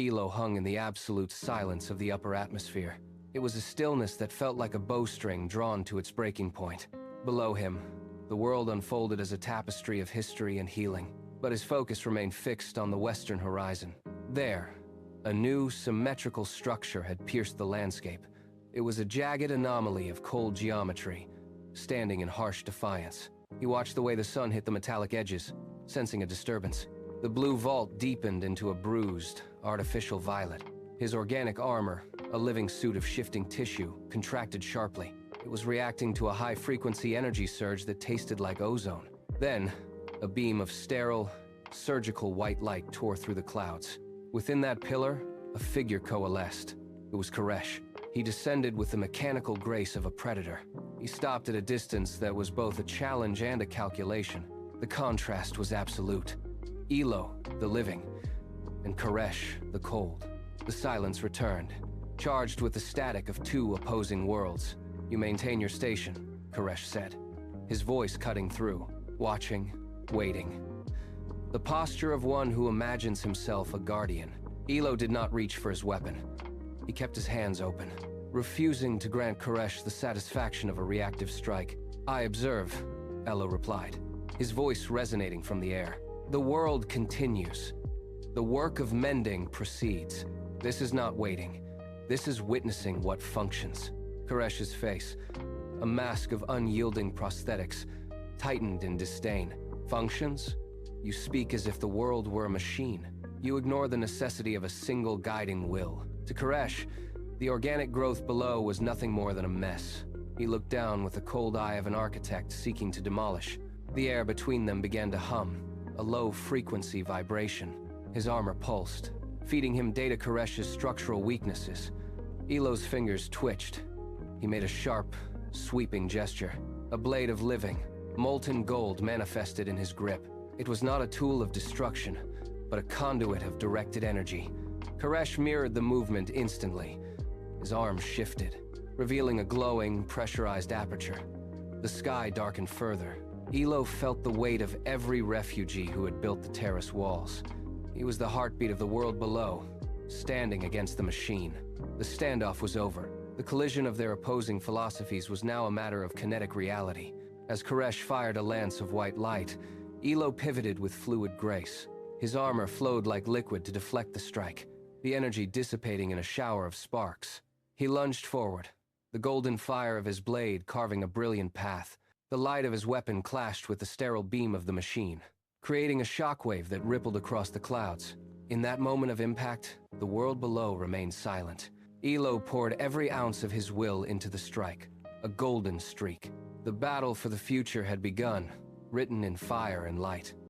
Elo hung in the absolute silence of the upper atmosphere. It was a stillness that felt like a bowstring drawn to its breaking point. Below him, the world unfolded as a tapestry of history and healing, but his focus remained fixed on the western horizon. There, a new, symmetrical structure had pierced the landscape. It was a jagged anomaly of cold geometry, standing in harsh defiance. He watched the way the sun hit the metallic edges, sensing a disturbance. The blue vault deepened into a bruised, artificial violet. His organic armor, a living suit of shifting tissue, contracted sharply. It was reacting to a high-frequency energy surge that tasted like ozone. Then, a beam of sterile, surgical white light tore through the clouds. Within that pillar, a figure coalesced. It was Karesh. He descended with the mechanical grace of a predator. He stopped at a distance that was both a challenge and a calculation. The contrast was absolute. Elo, the living, and Karesh, the cold. The silence returned, charged with the static of two opposing worlds. "You maintain your station," Karesh said, his voice cutting through, watching, waiting. The posture of one who imagines himself a guardian. Elo did not reach for his weapon. He kept his hands open, refusing to grant Karesh the satisfaction of a reactive strike. "I observe," Elo replied, his voice resonating from the air. "The world continues. The work of mending proceeds. This is not waiting. This is witnessing what functions." Karesh's face, a mask of unyielding prosthetics, tightened in disdain. "Functions? You speak as if the world were a machine. You ignore the necessity of a single guiding will." To Karesh, the organic growth below was nothing more than a mess. He looked down with the cold eye of an architect seeking to demolish. The air between them began to hum, a low-frequency vibration. His armor pulsed, feeding him data Karesh's structural weaknesses. Elo's fingers twitched. He made a sharp, sweeping gesture. A blade of living, molten gold manifested in his grip. It was not a tool of destruction, but a conduit of directed energy. Karesh mirrored the movement instantly. His arm shifted, revealing a glowing, pressurized aperture. The sky darkened further. Elo felt the weight of every refugee who had built the terrace walls. He was the heartbeat of the world below, standing against the machine. The standoff was over. The collision of their opposing philosophies was now a matter of kinetic reality. As Karesh fired a lance of white light, Elo pivoted with fluid grace. His armor flowed like liquid to deflect the strike, the energy dissipating in a shower of sparks. He lunged forward, the golden fire of his blade carving a brilliant path. The light of his weapon clashed with the sterile beam of the machine, creating a shockwave that rippled across the clouds. In that moment of impact, the world below remained silent. Elo poured every ounce of his will into the strike, a golden streak. The battle for the future had begun, written in fire and light.